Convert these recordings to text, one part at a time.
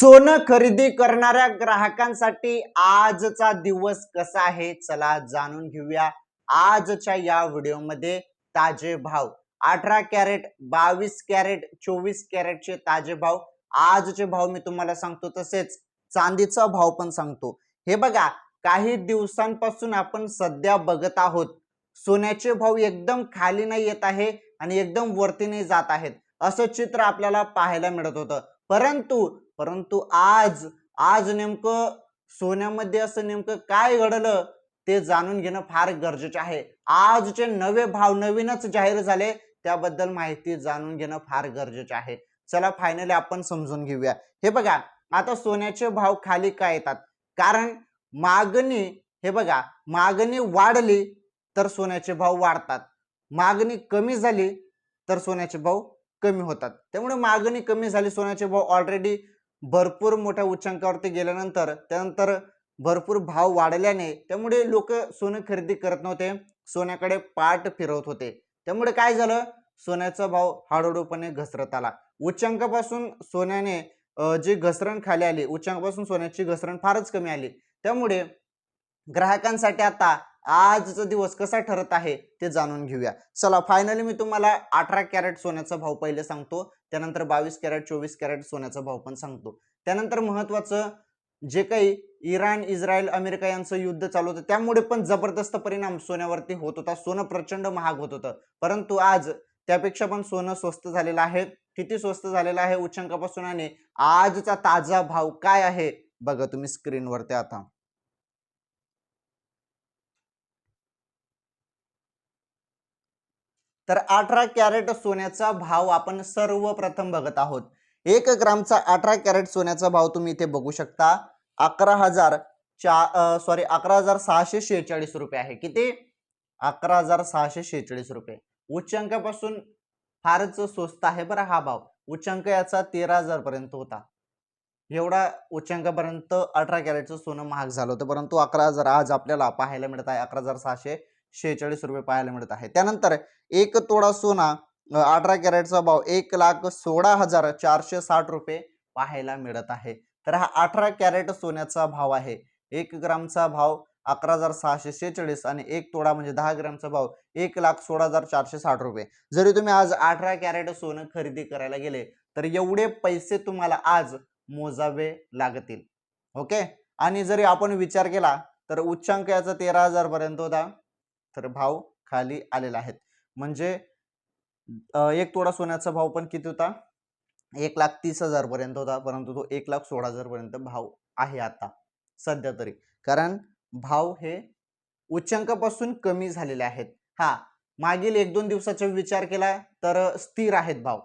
सोनं खरेदी करणाऱ्या ग्राहकांसाठी आजचा दिवस कसा आहे चला जाणून घेऊया आजच्या या व्हिडिओमध्ये। ताजे भाव 18 कॅरेट 22 कॅरेट 24 कॅरेटचे ताजे भाव आजचे भाव मी तुम्हाला सांगतो, तसेच चांदीचा भाव पण सांगतो। हे बघा, काही दिवसांपासून आपण सध्या बघत आहोत सोन्याचे भाव एकदम खाली नाही येत आहे आणि एकदम वरती नाही जात आहेत, असं चित्र आपल्याला पाहायला मिळत होतं। परंतु आज आज नेमकं सोन्यामध्ये असं नेमकं काय घडलं ते जाणून घेणं फार गरजेचे आहे। आजचे नवे भाव नवीनच जाहीर झाले, त्याबद्दल माहिती जाणून घेणं फार गरजेचे आहे। चला फायनली आपण समजून घेऊया। हे बघा, आता सोन्याचे भाव खाली का येतात? कारण मागणी, हे बघा, मागणी वाढली तर सोन्याचे भाव वाढतात, मागणी कमी झाली तर सोन्याचे भाव कमी होतात। त्यामुळे मागणी कमी झाली, सोन्याचे भाव ऑलरेडी भरपूर मोठ्या उच्चांकावरती गेल्यानंतर त्यानंतर भरपूर भाव वाढल्याने त्यामुळे लोक सोनं खरेदी करत नव्हते, सोन्याकडे पाठ फिरवत होते। त्यामुळे काय झालं, सोन्याचा भाव हळूहळूपणे घसरत आला। उच्चांकापासून सोन्याने जी घसरण खाली आली, उच्चांकापासून सोन्याची घसरण फारच कमी आली। त्यामुळे ग्राहकांसाठी आता आजचा दिवस कसा ठरत आहे ते जाणून घेऊया। चला फायनली मी तुम्हाला 18 कॅरेट सोन्याचा भाव पहिले सांगतो, त्यानंतर 22 कॅरेट 24 कॅरेट सोन्याचा भाव पण सांगतो। त्यानंतर महत्त्वाचं, जे काही इराण इस्रायल अमेरिका यांचं युद्ध चालू होतं त्यामुळे पण जबरदस्त परिणाम सोन्यावरती होत होता, सोनं प्रचंड महाग होत होतं। परंतु आज त्यापेक्षा पण सोनं स्वस्त झालेलं आहे। किती स्वस्त झालेलं आहे उच्चांकापासून, आणि आजचा ताजा भाव काय आहे बघा तुम्ही स्क्रीनवरती। आता तर 18 कॅरेट सोन्याचा भाव आपण सर्वप्रथम बघत आहोत। 1 ग्रामचा 18 कॅरेट सोन्याचा भाव तुम्ही इथे बघू शकता, 11,646 रुपये आहे। किती? 11,646 रुपये। उच्चांकापासून फारच स्वस्त आहे बरं हा भाव। उच्चांक याचा 13,000 पर्यंत होता, एवढा उच्चांकापर्यंत 18 कॅरेटचं सोनं महाग झालं होतं। परंतु 11,000 आज आपल्याला पाहायला मिळत आहे, 11,646 रुपये पाहायला मिळत आहे। त्यानंतर 1 तोळा सोना 18 कॅरेटचा भाव 1,16,460 रुपये पाहायला मिळत आहे। तर हा 18 कॅरेट सोन्याचा भाव आहे। 1 ग्रामचा भाव 11,646 आणि 1 तोळा म्हणजे 10 ग्रामचा भाव 1,16,460 रुपये। जरी तुम्ही आज 18 कॅरेट सोनं खरेदी करायला गेले तर एवढे पैसे तुम्हाला आज मोजावे लागतील। ओके, आणि जरी आपण विचार केला तर उच्चांक याचा 13,000 पर्यंत होता, तर भाव खाली आलेला आहे। म्हणजे 1 तोळा सोन्याचा भाव पण किती होता? 1,30,000 पर्यंत होता, परंतु तो 1,16,000 पर्यंत भाव आहे आता सध्या तरी, कारण भाव हे उच्चांकापासून कमी झालेले आहेत। हा, मागील 1-2 दिवसाचा विचार केला तर स्थिर आहेत भाव,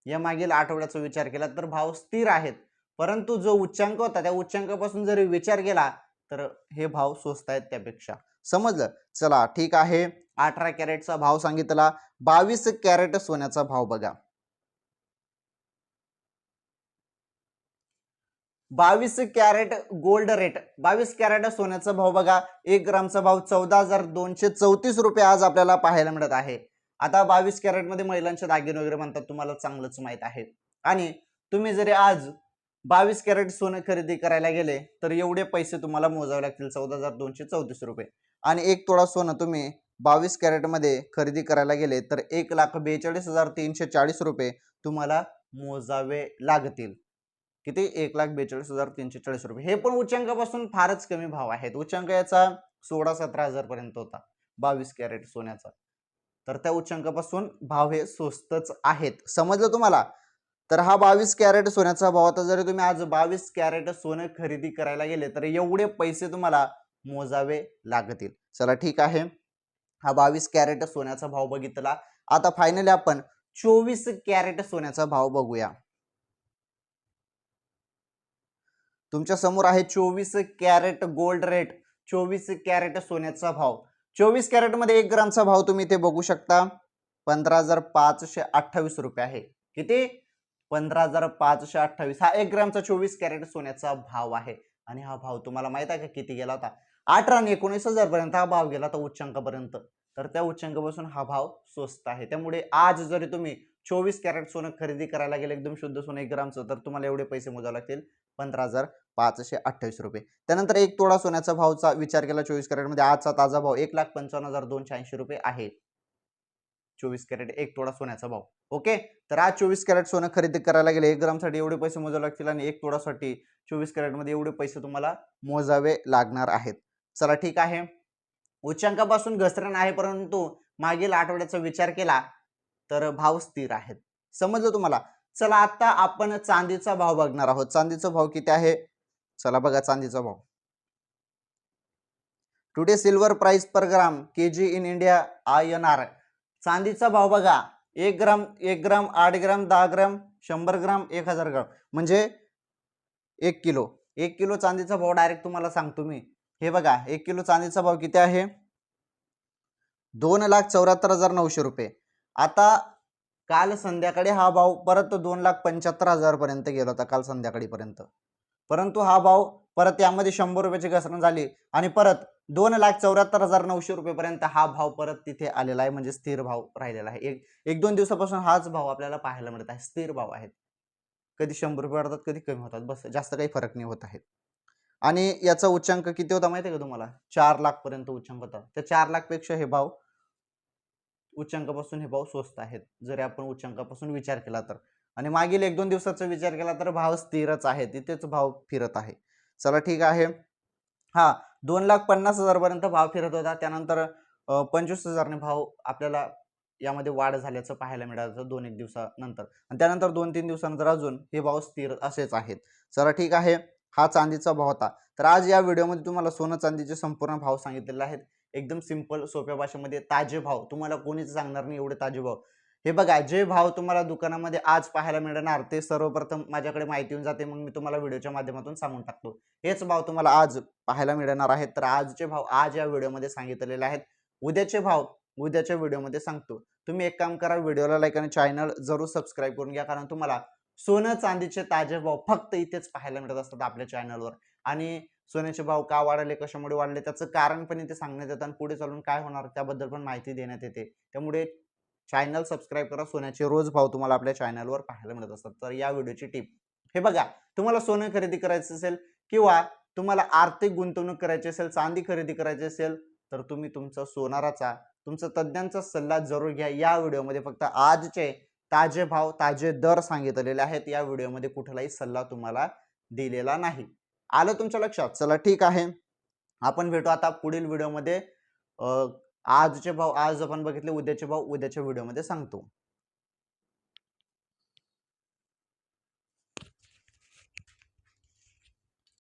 या मागील आठवड्याचा विचार केला तर भाव स्थिर आहेत। परंतु जो उच्चांक होता त्या उच्चांकापासून जरी विचार केला तर हे भाव स्वस्त आहेत त्यापेक्षा। समजलं? चला ठीक आहे, 18 कॅरेटचा भाव सांगितला। 22 कॅरेट सोन्याचा भाव बघा। 22 कॅरेट गोल्ड रेट, 22 कॅरेट सोन्याचा भाव बघा। 1 ग्रामचा भाव 14,234 रुपये आज आपल्याला पाहायला मिळत आहे। आता 22 कॅरेट मध्ये महिलांचे दागिने वगैरे म्हणतात, तुम्हाला चांगलंच माहित आहे। आणि तुम्ही जरी आज 22 कॅरेट सोनं खरेदी करायला गेले तर एवढे पैसे तुम्हाला मोजावे लागतील, 14,234 रुपये। आणि 1 तोळा सोनं तुम्ही 22 कॅरेट मध्ये खरेदी करायला गेले तर 1,42,340 रुपये तुम्हाला मोजावे लागतील। किती? 1,42,340 रुपये। हे पण उच्चांकापासून फारच कमी भाव आहेत। उच्चांक याचा 16,000-17,000 पर्यंत होता 22 कॅरेट सोन्याचा, तर त्या उच्चांकापासून भाव हे स्वस्तच आहेत। समजलं तुम्हाला? तर हा 22 कॅरेट सोन्याचा भाव होता। जरी तुम्ही आज 22 कॅरेट सोनं खरेदी करायला गेले तर एवढे पैसे तुम्हाला मोजावे लागतील। चला ठीक आहे, हा 22 कॅरेट सोन्याचा भाव बघितला। आता फायनली आपण 24 कॅरेट सोन्याचा भाव बघूया। तुमच्या समोर आहे 24 कॅरेट गोल्ड रेट, 24 कॅरेट सोन्याचा भाव। 24 कॅरेट मध्ये 1 ग्रामचा भाव तुम्ही इथे बघू शकता, 15,528 रुपये आहे। किती? 15,528। हा 1 ग्रामचा 24 कॅरेट सोन्याचा भाव आहे। आणि हा भाव तुम्हाला माहित आहे का किती गेला होता? 18 आणि 19,000 पर्यंत हा भाव गेला होता उच्चांकापर्यंत। तर त्या उच्चांकापासून हा भाव स्वस्त आहे। त्यामुळे आज जरी तुम्ही 24 कॅरेट सोनं खरेदी करायला गेलं एकदम शुद्ध सोनं 1 ग्रामचं तर तुम्हाला एवढे पैसे मोजावे लागतील 15,528 रुपये. त्यानंतर 1 तोळा सोन्याचा भावचा विचार केला 24 कॅरेटमध्ये आजचा ताजा भाव 1,55,280 रुपये आहे. 24 कॅरेट 1 तोळा सोन्याचा भाव. ओके, तर आज 24 कॅरेट सोनं खरेदी करायला गेले 1 ग्रामसाठी एवढे पैसे मोजावे लागतील आणि 1 तोळासाठी 24 कॅरेटमध्ये एवढे पैसे तुम्हाला मोजावे लागणार आहेत. चला ठीक आहे. उच्चांकापासून घसरण आहे परंतु मागील आठवड्याचा विचार केला तर भाव स्थिर आहेत. समजलं तुम्हाला? चला आता आपण चांदीचा भाव बघणार आहोत. चांदीचा भाव किती आहे? चला बघा चांदीचा भाव. Today silver price per gram KG in India INR. चांदीचा भाव बघा 1 ग्राम 1 ग्राम 8 ग्राम 10 ग्राम 100 ग्राम 1000 ग्राम म्हणजे 1 किलो. 1 किलो चांदीचा भाव डायरेक्ट तुम्हाला सांगतो मी. हे बघा 1 किलो चांदीचा भाव किती आहे? 2,74,900 रुपये. आता काल संध्याकाळी हा भाव परत 2,75,000 पर्यंत गेला होता काल संध्याकाळी पर्यंत. परंतु हा भाव परत यामध्ये 100 रुपयाची घसरण झाली आणि परत 2,74,900 रुपयेपर्यंत हा भाव परत तिथे आलेला आहे म्हणजे स्थिर भाव राहिलेला आहे. एक दोन दिवसापासून हाच भाव आपल्याला पाहायला मिळत आहे. स्थिर भाव आहेत. कधी 100 रुपये वाढतात कधी कमी होतात बस जास्त काही फरक नाही होत आहे. आणि याचा उच्चांक किती होता माहिती आहे का तुम्हाला? 4 लाख पर्यंत उच्चांक होता. त्या 4 लाख पेक्षा हे भाव उच्चांकापासून हे भाव स्वस्त आहेत जर आपण उच्चांकापासून विचार केला तर. आणि मागील 1-2 दिवसाचा विचार केला तर भाव स्थिरच आहे. तिथेच भाव फिरत आहे. चला ठीक आहे. हा 2,50,000 पर्यंत भाव फिरत होता. त्यानंतर 25,000 ने भाव आपल्याला यामध्ये वाढ झाल्याचं पाहायला मिळालं 2-1 दिवसानंतर आणि त्यानंतर 2-3 दिवसानंतर अजून हे भाव स्थिर असेच आहेत. चला ठीक आहे. हा चांदीचा भाव होता. तर आज या व्हिडिओमध्ये तुम्हाला सोनं चांदीचे संपूर्ण भाव सांगितलेले आहेत. एकदम सिंपल सोप्या भाषेमध्ये ताजे भाव तुम्हाला कोणीच सांगणार नाही एवढे ताजे भाव. हे बघा जे भाव तुम्हाला दुकानामध्ये आज पाहायला मिळणार ते सर्वप्रथम माझ्याकडे माहिती येऊन जाते मग मी तुम्हाला व्हिडिओच्या माध्यमातून सांगून टाकतो. हेच भाव तुम्हाला आज पाहायला मिळणार आहेत. तर आजचे भाव आज या व्हिडिओमध्ये सांगितलेले आहेत. उद्याचे भाव उद्याच्या व्हिडिओमध्ये सांगतो. तुम्ही एक काम करा व्हिडिओला लाईक आणि चॅनल जरूर सबस्क्राईब करून घ्या कारण तुम्हाला सोनं चांदीचे ताजे भाव फक्त इथेच पाहायला मिळत असतात आपल्या चॅनलवर. आणि सोन्याचे भाव का वाढले कशामुळे वाढले त्याचं कारण पण इथे सांगण्यात येतं आणि पुढे चालून काय होणार त्याबद्दल पण माहिती देण्यात येते. त्यामुळे चॅनल सबस्क्राईब करा. सोन्याचे रोज भाव तुम्हाला आपल्या चॅनलवर पाहायला मिळत असतात. तर या व्हिडिओची टिप हे बघा तुम्हाला सोनं खरेदी करायचं असेल किंवा तुम्हाला आर्थिक गुंतवणूक करायची असेल चांदी खरेदी करायची असेल तर तुम्ही तुमचा सोनाराचा तुमचा तज्ञांचा सल्ला जरूर घ्या. या व्हिडिओमध्ये फक्त आजचे ताजे भाव ताजे दर सांगितलेले आहेत. या व्हिडिओमध्ये कुठलाही सल्ला तुम्हाला दिलेला नाही. आलं तुमच्या लक्षात? चला ठीक आहे. आपण भेटू आता पुढील व्हिडिओमध्ये. आजचे भाव आज आपण बघितले उद्याचे भाव उद्याच्या व्हिडिओमध्ये सांगतो.